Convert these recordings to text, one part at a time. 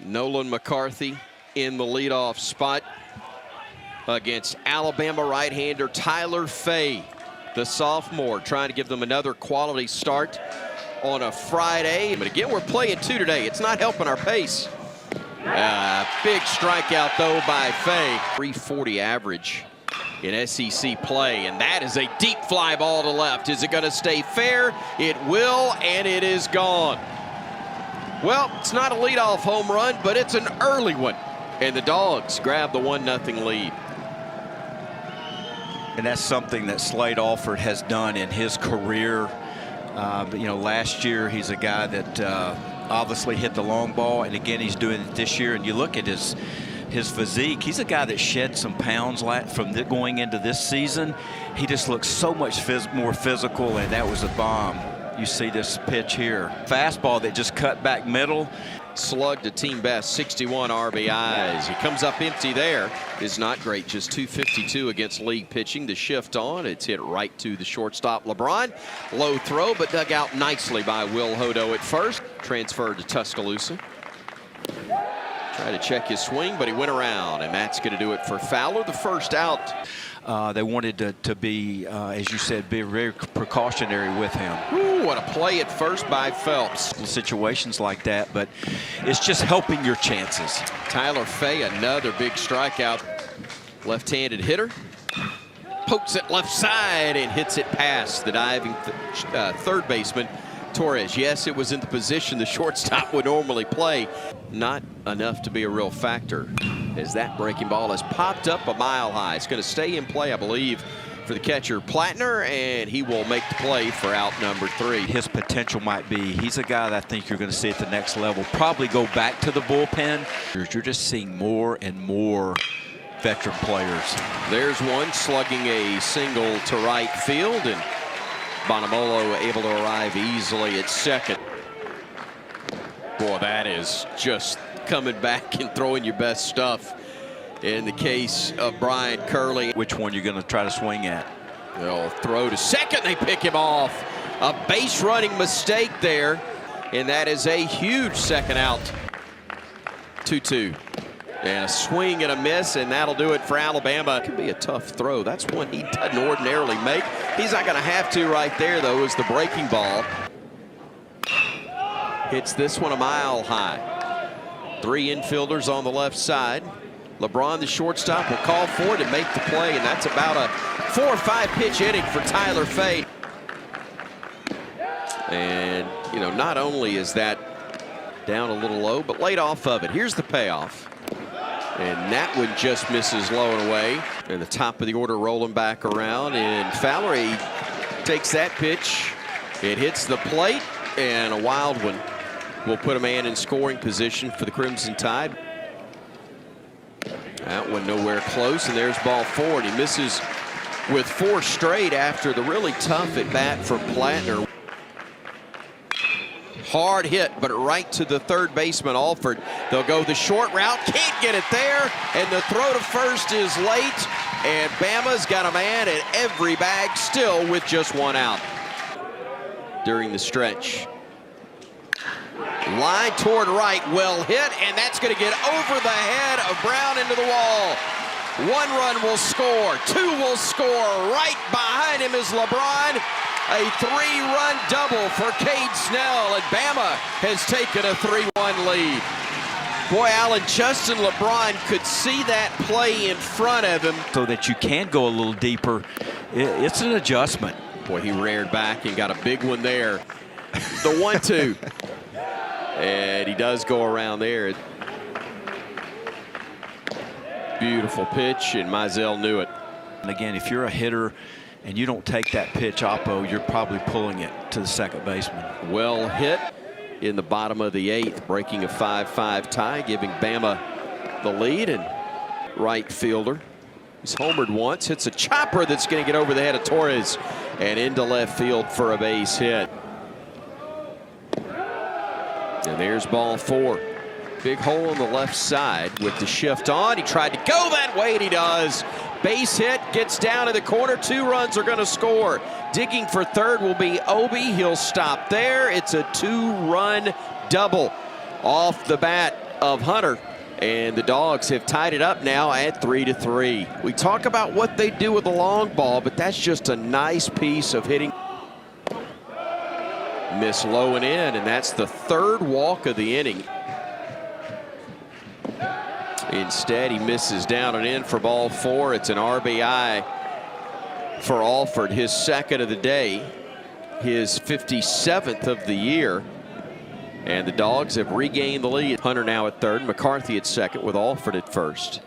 Nolan McCarthy in the leadoff spot against Alabama right-hander Tyler Fay, the sophomore, trying to give them another quality start on a Friday. But again, we're playing two today. It's not helping our pace. Big strikeout, though, by Fay. 340 average in SEC play, and that is a deep fly ball to left. Is it going to stay fair? It will, and it is gone. Well, it's not a leadoff home run, but it's an early one. And the Dogs grab the 1-0 lead. And that's something that Slade Alford has done in his career. You know, last year he's a guy that obviously hit the long ball, and again he's doing it this year. And you look at his physique, he's a guy that shed some pounds from going into this season. He just looks so much more physical, and that was a bomb. You see this pitch here. Fastball that just cut back middle. Slugged a team best 61 RBIs. He comes up empty there. Is not great. Just 252 against league pitching. The shift on. It's hit right to the shortstop, LeBron. Low throw, but dug out nicely by Will Hodo at first. Transferred to Tuscaloosa. Tried to check his swing, but he went around, and that's going to do it for Fowler. The first out. They wanted to be, as you said, be very precautionary with him. Ooh, what a play at first by Phelps. Situations like that, but it's just helping your chances. Tyler Fay, another big strikeout. Left-handed hitter. Pokes it left side and hits it past the diving third baseman, Torres. Yes, it was in the position the shortstop would normally play. Not enough to be a real factor, as that breaking ball has popped up a mile high. It's going to stay in play, I believe, for the catcher Plattner, and he will make the play for out number 3. His potential might be, he's a guy that I think you're going to see at the next level. Probably go back to the bullpen. You're just seeing more and more veteran players. There's one slugging a single to right field, and Bonamolo able to arrive easily at second. Boy, that is just coming back and throwing your best stuff in the case of Brian Curley. Which one you're going to try to swing at? They'll throw to second. They pick him off. A base running mistake there, and that is a huge second out. 2-2. And a swing and a miss, and that'll do it for Alabama. Could be a tough throw. That's one he doesn't ordinarily make. He's not going to have to right there, though, is the breaking ball. Hits this one a mile high. 3 infielders on the left side. LeBron, the shortstop, will call for it and make the play, and that's about a 4 or 5 pitch inning for Tyler Fay. And, you know, not only is that down a little low, but laid off of it. Here's the payoff. And that one just misses low and away. And the top of the order rolling back around. And Fowler takes that pitch. It hits the plate, and a wild one will put a man in scoring position for the Crimson Tide. That one nowhere close, and there's ball 4. And he misses with 4 straight after the really tough at bat from Plattner. Hard hit, but right to the third baseman, Alford. They'll go the short route, can't get it there, and the throw to first is late, and Bama's got a man at every bag, still with just 1 out. During the stretch. Line toward right, well hit, and that's going to get over the head of Brown into the wall. 1 run will score, 2 will score. Right behind him is LeBron. A 3-run double for Cade Snell, and Bama has taken a 3-1 lead. Boy, Alan, Justin LeBron could see that play in front of him. So that you can go a little deeper. It's an adjustment. Boy, he reared back and got a big one there. The 1-2. And he does go around there. Beautiful pitch, and Mizell knew it. And again, if you're a hitter and you don't take that pitch, Oppo, you're probably pulling it to the second baseman. Well hit in the bottom of the 8th, breaking a 5-5 tie, giving Bama the lead. And right fielder, he's homered once, hits a chopper that's going to get over the head of Torres and into left field for a base hit. And there's ball 4. Big hole on the left side with the shift on. He tried to go that way, and he does. Base hit, gets down to the corner. 2 runs are going to score. Digging for third will be Obi. He'll stop there. It's a 2-run double off the bat of Hunter. And the Dogs have tied it up now at 3-3. We talk about what they do with the long ball, but that's just a nice piece of hitting. Miss low and in, and that's the third walk of the inning. Instead, he misses down and in for ball 4. It's an RBI for Alford, his second of the day, his 57th of the year. And the Dogs have regained the lead. Hunter now at third, McCarthy at second with Alford at first.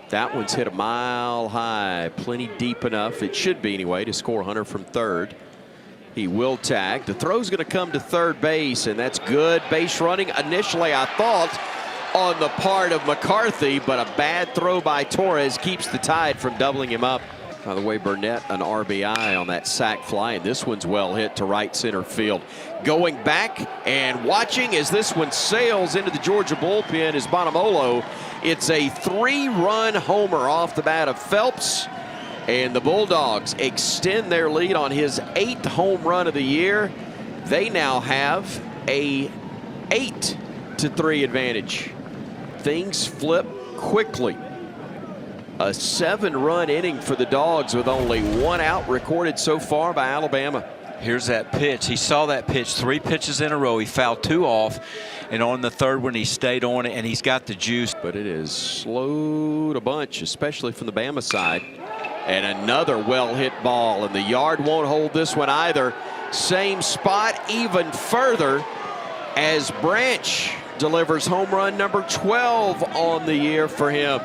That one's hit a mile high, plenty deep enough, it should be anyway, to score Hunter from third. He will tag. The throw's going to come to third base, and that's good base running initially, I thought, on the part of McCarthy, but a bad throw by Torres keeps the Tide from doubling him up. By the way, Burnett an RBI on that sac fly, and this one's well hit to right center field. Going back and watching as this one sails into the Georgia bullpen is Bonamolo. It's a 3-run homer off the bat of Phelps, and the Bulldogs extend their lead on his 8th home run of the year. They now have a 8-3 advantage. Things flip quickly. A 7-run inning for the Dogs with only 1 out recorded so far by Alabama. Here's that pitch. He saw that pitch 3 pitches in a row. He fouled 2 off, and on the third one he stayed on it, and he's got the juice. But it is slowed a bunch, especially from the Bama side. And another well-hit ball, and the yard won't hold this one either. Same spot, even further, as Branch delivers home run number 12 on the year for him.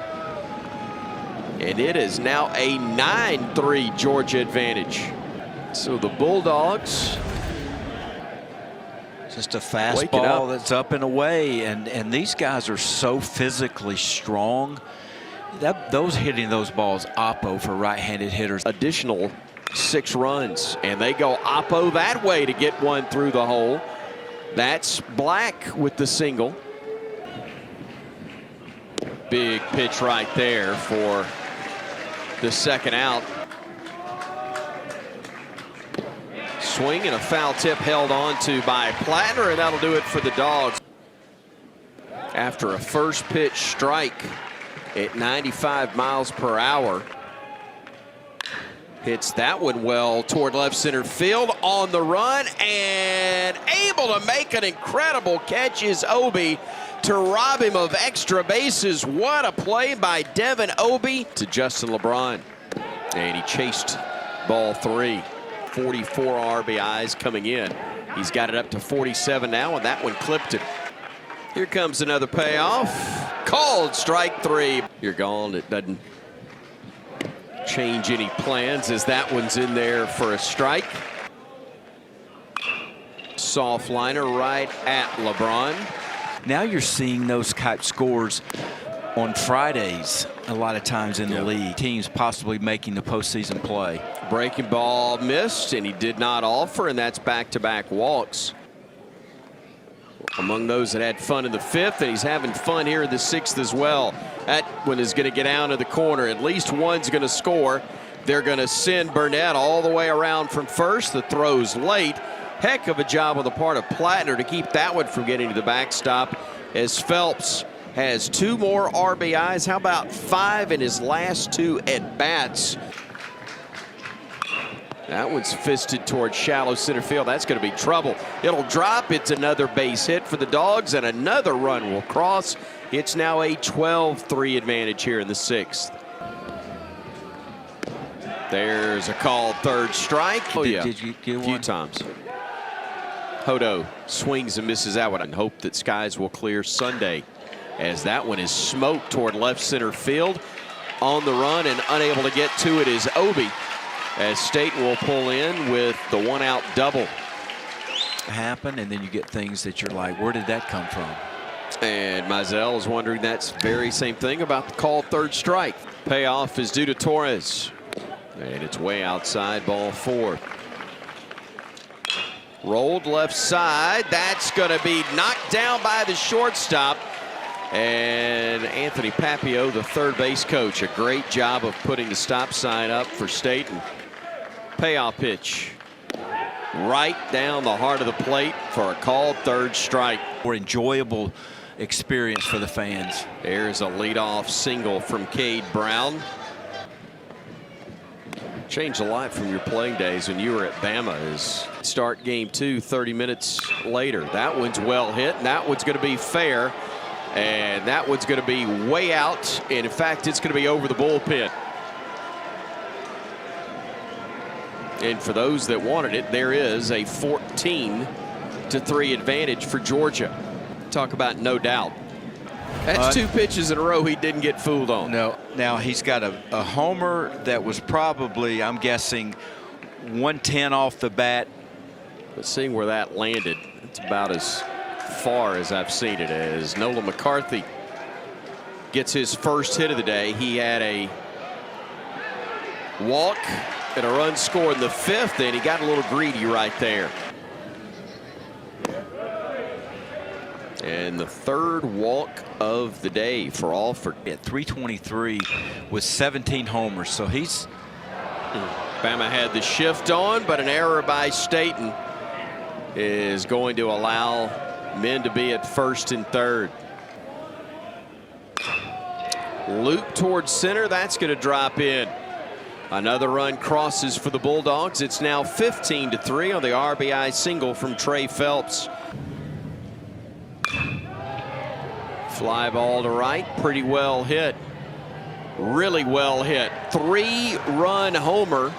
And it is now a 9-3 Georgia advantage. So the Bulldogs, just a fastball that's up and away, and these guys are so physically strong. Those hitting those balls oppo for right-handed hitters. Additional 6 runs, and they go oppo that way to get one through the hole. That's Black with the single. Big pitch right there for the second out. Swing and a foul tip held on to by Plattner, and that'll do it for the Dogs. After a first pitch strike at 95 miles per hour. Hits that one well toward left center field on the run, and able to make an incredible catch is Obi to rob him of extra bases. What a play by Devin Obi to Justin LeBron. And he chased ball 3. 44 RBIs coming in. He's got it up to 47 now, and that one clipped him. Here comes another payoff. Called strike 3. You're gone. It doesn't change any plans as that one's in there for a strike. Soft liner right at LeBron. Now you're seeing those type scores on Fridays a lot of times in the league. Teams possibly making the postseason play. Breaking ball missed, and he did not offer, and that's back-to-back walks. Among those that had fun in the 5th, and he's having fun here in the 6th as well. That one is going to get down to the corner. At least one's going to score. They're going to send Burnett all the way around from first. The throw's late. Heck of a job on the part of Plattner to keep that one from getting to the backstop, as Phelps has 2 more RBIs. How about 5 in his last 2 at-bats? That one's fisted towards shallow center field. That's going to be trouble. It'll drop. It's another base hit for the Dogs, and another run will cross. It's now a 12-3 advantage here in the 6th. There's a called third strike. Oh, yeah. Did you get one? A few times. Hodo swings and misses that one, and hope that skies will clear Sunday, as that one is smoked toward left center field. On the run and unable to get to it is Obi, as Staten will pull in with the 1-out double. Happen, and then you get things that you're like, where did that come from? And Mizell is wondering that very same thing about the called third strike. Payoff is due to Torres, and it's way outside, ball 4. Rolled left side. That's going to be knocked down by the shortstop. And Anthony Papio, the third base coach, a great job of putting the stop sign up for Staten. Payoff pitch right down the heart of the plate for a called third strike. More enjoyable experience for the fans. There's a leadoff single from Cade Brown. Changed a lot from your playing days when you were at Bama. As start game 2 30 minutes later. That one's well hit, and that one's going to be fair, and that one's going to be way out, and in fact it's going to be over the bullpen. And for those that wanted it, there is a 14-3 advantage for Georgia. Talk about no doubt. That's 2 pitches in a row he didn't get fooled on. No, now he's got a homer that was probably, I'm guessing, 110 off the bat. But seeing where that landed, it's about as far as I've seen it. As Nolan McCarthy gets his first hit of the day, he had a walk and a run scored in the 5th, and he got a little greedy right there. And the 3rd walk of the day for Alford. At 323 with 17 homers, so he's... Bama had the shift on, but an error by Staten is going to allow men to be at 1st and 3rd. Loop towards center, that's going to drop in. Another run crosses for the Bulldogs. It's now 15-3 on the RBI single from Trey Phelps. Fly ball to right, pretty well hit. Really well hit. 3-run homer,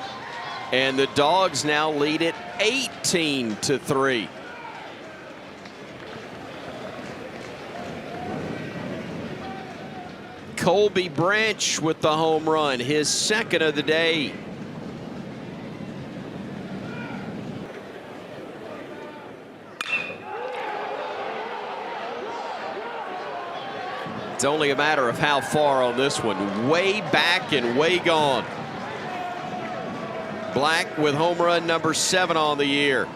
and the Dogs now lead it 18-3. Colby Branch with the home run, his 2nd of the day. It's only a matter of how far on this one. Way back and way gone. Black with home run number 7 on the year.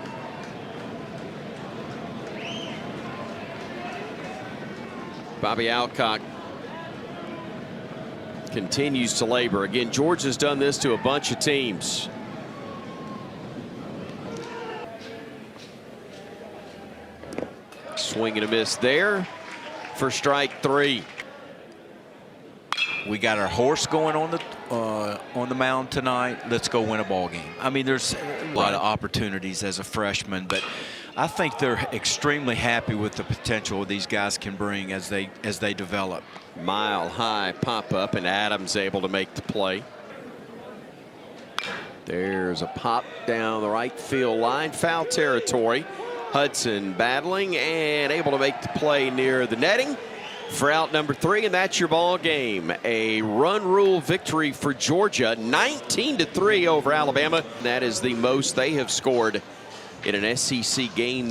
Bobby Alcock continues to labor. Again, Georgia's done this to a bunch of teams. Swing and a miss there for strike 3. We got our horse going on the mound tonight. Let's go win a ball game. I mean, there's a lot of opportunities as a freshman, but I think they're extremely happy with the potential these guys can bring as they develop. Mile high pop up, and Adams able to make the play. There's a pop down the right field line, foul territory. Hudson battling and able to make the play near the netting for out number 3, and that's your ball game. A run rule victory for Georgia, 19-3 over Alabama. That is the most they have scored in an SEC game